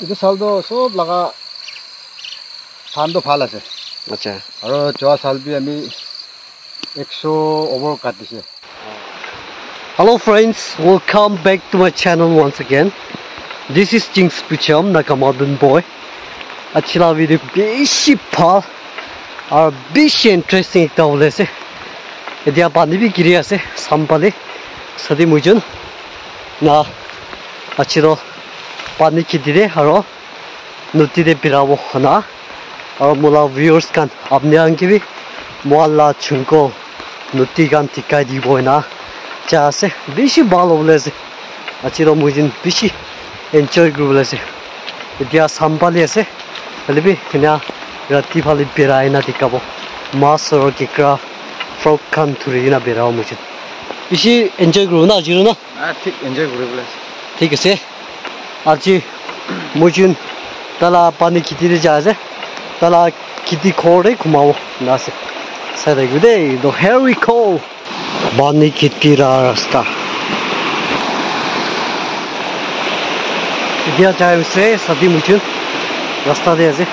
Itu saldo sob laga thando phal ase. আচ্ছা Aro joa salbi ami 100 over kat dise. Hello friends, welcome back to my channel once again. This is Jinx Picham Nakamadun boy. Achila video beshi phal और beshi interesting ekta hole ase. Edia pani bi giri ase sampale sadi mujun na achiro pani kidire aro nuti de pirabo khana aro mula viewers kan apne ange bi moalla chunko nuti kan tikai di boina cha ase beshi bal hole ase achiro mujun beshi enjoy group ase edia sampale ase halibi kina rati phali birai na tikabo mas aro kikra frog kan thuri na birao mujun beshi enjoy group na jiro na Thik enjoy kore bole. ठीक है आज मुझे तला पानी किती रे जाए तला किती खोरे घुमाओ ना से सर गुदे दो here we go पानी किती रास्ता दिया जाए से सदी मुझे रास्ता दे ऐसे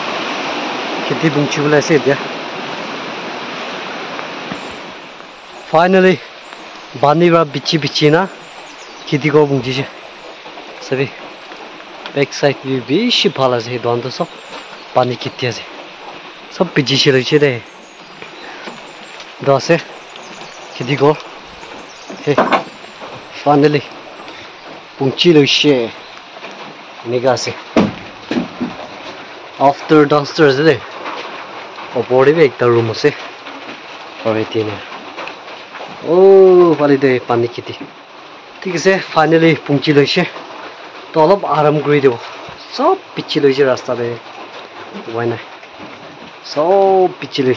किती बुंची बोले ऐसे दिया finally पानी वा बिची बिची ना किती को बुंची से सभी बैक साइड भी बेशी भाला से दोन तो सब पानी किती আছে सब बिजी से लगे रे दसे किती को हे फाइनली पुंची लगे निगा से आफ्टर डाउनस्टेयर्स रे ऊपर भी एक रूम আছে और ये तीन ओ वाली दे पानी किती ठीक है फाइनली पुंची लगे तो अलग आराम कर दो सब पिछले लगे रास्ता दे वही ना सब पिछले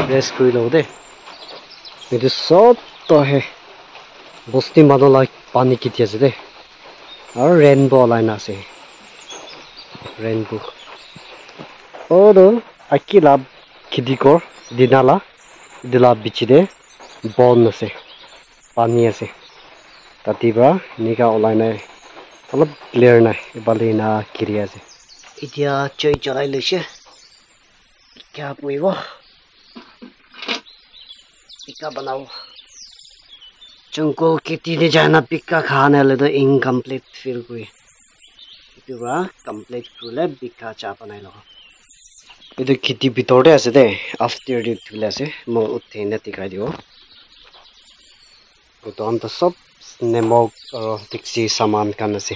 रेस्ट कर लो दे ये सब तो है बस्ती मानो लाइक पानी किती আছে दे और रेनबो लाइन আছে रेनबो और अकेला किती को दिनाला दिला बीच दे बॉल আছে पानी আছে तातीबा निका ऑनलाइन है अलग क्लियर ना बालिना किरिया से इतिया चोय चलाई लेसे क्या पुइबो पिका बनाओ चुंको किती ने जाना पिका खाने ले तो इनकम्प्लीट फील कोई इतुबा कंप्लीट फुले पिका चा बनाइ लो इदु किती बितोरे আছে दे आफ्टर द फील আছে मो उठे ने तिकाइ दियो तो अंत सब नेमोक और टिक्सी सामान का नसे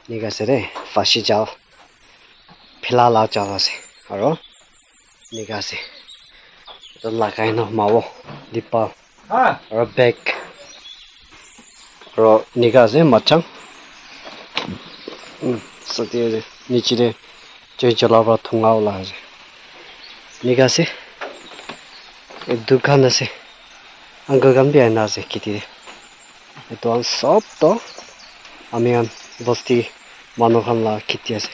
निका से रे फाशी जाओ फिलहाल आ जाओ से और निका से तो लगाए ना मावो दीपा और बैग और निका से मचांग सत्य नीचे रे जो जलावा थुंगा वाला है निका से एक दुकान से अंकल गन भी आना से किती itu an सब तो amian bosti manukan la kiti ase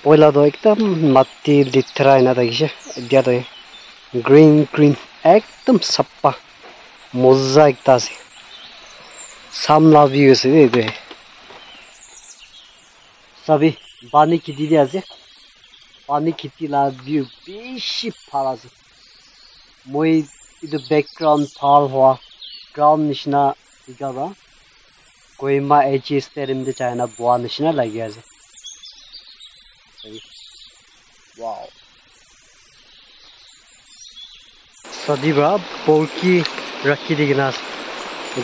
poila do ekdam matti litra ina dagise dia to green ekdam sappa moza ekta ase samla view ase de sabi pani kiti dia ase pani kiti la view beshi phal ase moi idu background phal hoa ground nishna इकाबा कोई मा एजी stadium दे China बुआ निशना लगी है wow सदी बा poke रखी दिखना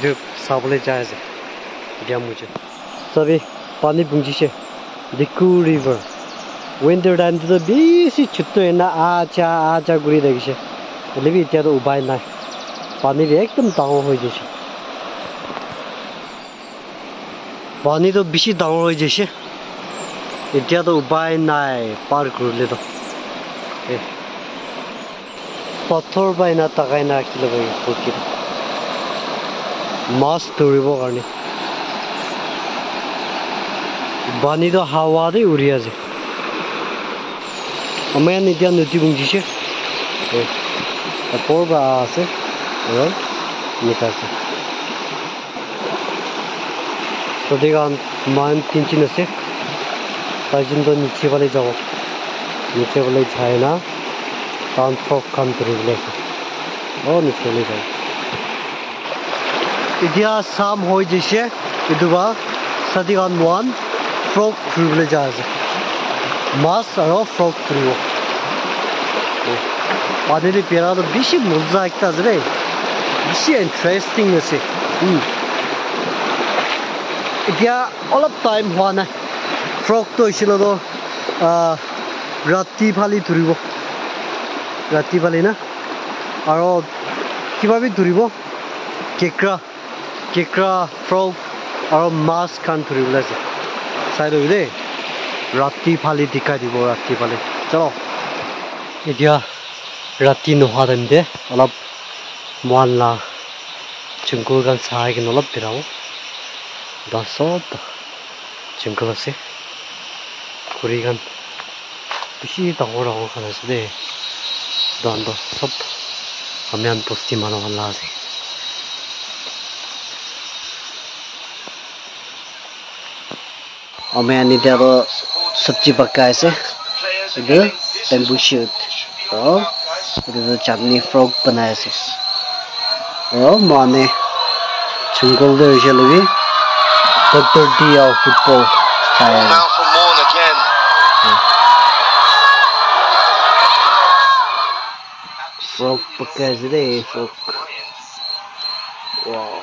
जो साबले चाहे से दिया मुझे सभी पानी बुंजी से दिकू रिवर विंटर टाइम तो बेसी छुट्टो है ना आचा गुरी देखी से लेकिन इतना तो उबाय ना पानी भी एकदम ताऊ हो जैसे पानी तो बेसी डाउन हो जैसे इतना तो उपाय ना पार कर ले तो पत्थर पाई ना तकाई ना किलो भाई पुकी मास तोड़िबो करने पानी तो हवा दे उड़िया से हमें नित्या नदी बुंजी से ऊपर बा से और निकाल से तो देखा मान तीन से তাই কিন্তু নিচে ফালে যাব নিচে ফালে যায় না টাউন ফ্ৰক খান ধৰিবলৈ আছে নিচে ফালে যাব এতিয়া চাম হৈ গৈছে এইটোবা চাদিগান ওৱান ফ্ৰক ধৰিবলৈ যায় আছে মাছ আৰু ফ্ৰক ধৰিব পানীৰে পেৰাটো বেছি মজা একটা আছে দেই বেছি ইণ্টাৰেষ্টিং আছে এতিয়া অলপ টাইম হোৱা নাই ফ্ৰকটো হৈছিল ৰাতি ফালি ধৰিব ৰাতি ফালি না আৰু কিবা বি ধৰিব কেকৰা ফ্ৰক আৰু মাছ খান ধৰিবলৈ আছে চাই লবি দেই ৰাতি ফালি দেখাই দিব ৰাতি ফালি চলো এতিয়া ৰাতি নোহোৱা টাইমতে অলপ মৱালা জংঘল গান চাই কিনে অলপ বেৰাও চব জংঘল আছে খুৰী গান বেছি ডাঙৰ খান আছে দেই দান্ত চব আমি বস্তি মানুহ ভালা আছে আমি এতিয়া আৰু চব্জি পকাই আছে itu bamboo shoot itu chutney frog banai ase mane jungle de hoise logi Dr. D of football now for Morn again frog pakai ase frog wow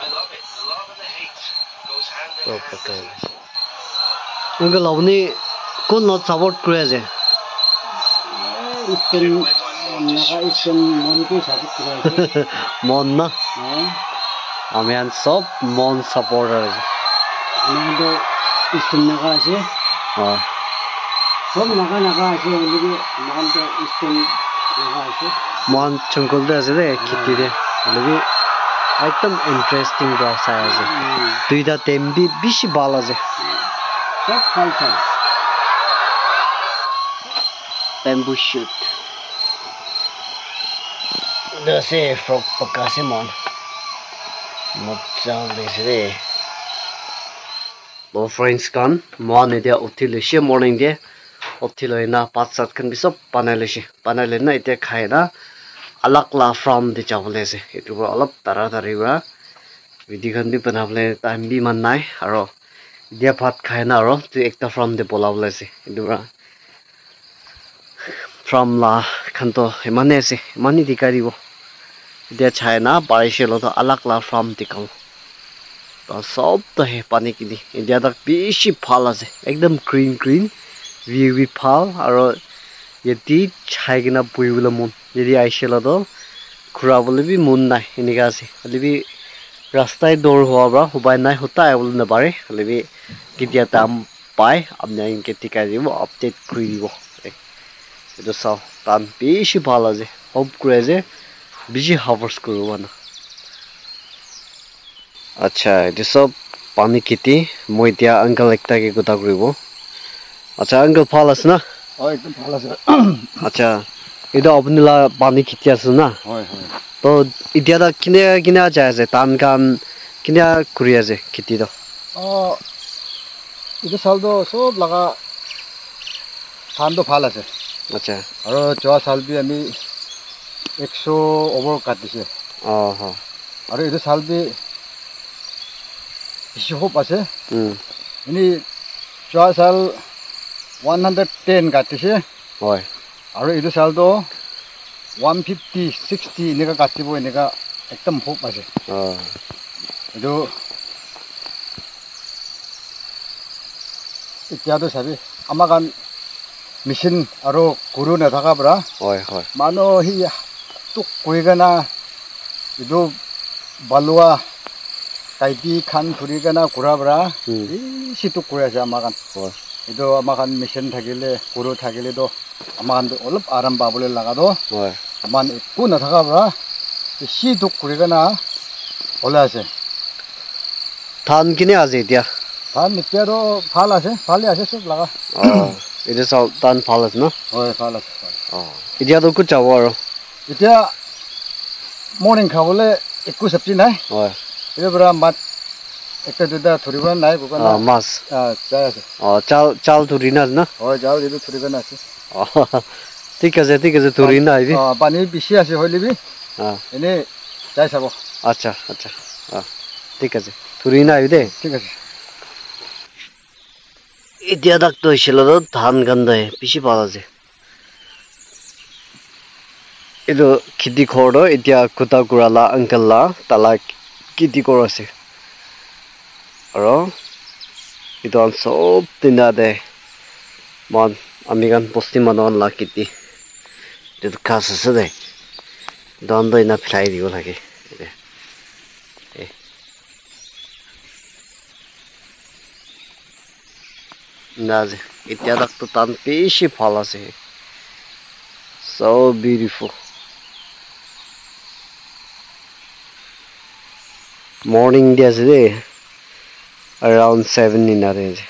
frog pakai unga lawni kon not support kore ase mon na আমি আন সব মন supporter আছে আমি তো Easton Naga আছে সব নাগা আছে ওদিকে মন তো ইস্টন নাগা আছে মন জঙ্গল দে আছে রে খেতি রে ওদিকে একদম ইন্টারেস্টিং রাস্তা আছে দুইটা টেম বি বেশি ভালো আছে সব খাই bamboo shoot dase frog pakase mon mojja dese bo friends kan mon etia uthilese morning de uthilena 5-7 kan bisob banale na etia khai na alag la from de jawle ase etu alop tara wa video kan bi banable time bi man nai aro dia bhat khai na aro tu ekta from de bolawle ase etu from la khanto emane ase mani dikaribo dia china parishelo to alag la from dikau to sob to he pani kini india tak bishi phal ase ekdam green view phal aro yeti chaigina puibula mon jedi aishelo to khura bole bi mon nai enika ase alibi rastai dor howa bra hubai nai hota abul na bare alibi kitia tam pai amna inke tikaribo update kuribo itu saw tan beshi bhal ase hope kore je beshi hours koribo na acha itu sob pani kiti moi dia uncle ekta ke gota koribo acha uncle bhal ase na ekdom bhal ase acha itu apni la pani kiti ase na hoy to idia da kine acha ase tan kan kine kuri ase kiti to itu sal do sob laga than do bhal ase acha aro joa sal bi ami 100 over katise aro itu sal bi beshi hop ase ini joa sal 110 katise hoy aro itu sal do 150 60 nega katibo nega ekdam hop ase itu এতিয়া তো sabi amakan machine aro guru na thaka bra hoy mano hi tuk koigana idu balua kaiti khan thurigana kura bra si tuk kura ja amakan idu amakan machine thagile guru thagile do amakan do olop aram babule laga do aman ku na thaka bra si tuk kurigana ola ase than kine aje dia than nitia do phal ase phale ase sob laga itu saw tan phal ase na hoy phal ase idia to ku chawo aro এতিয়া morning খাবলে একো সবজি নাই hoy এবারে মাত একটা দুটা ধৰিব নাই বোকা না মাছ যাই আছে চাল ধৰি না না হয় যাও এইটো ধৰিব না আছে ঠিক আছে ধৰি না আহিবি পানী বেছি আছে হৈ লিবি এনে যাই চাব আচ্ছা ঠিক আছে ধৰি না আহিবি দে ঠিক আছে এতিয়া ডাক্তৰ হৈছিল ধান গান্ধাই বেছি ভাল আছে এইটো খেতি ঘৰ এতিয়া কুটা কুৰালা আংকালা তালা খেতি কৰ আছে আৰু itu an sob tinda de man amigan posti manon la kiti itu kas ase de dondo ina phai dibo thake naze itya dak to tan peshi phal ase so beautiful morning dia ase de around 7 in a range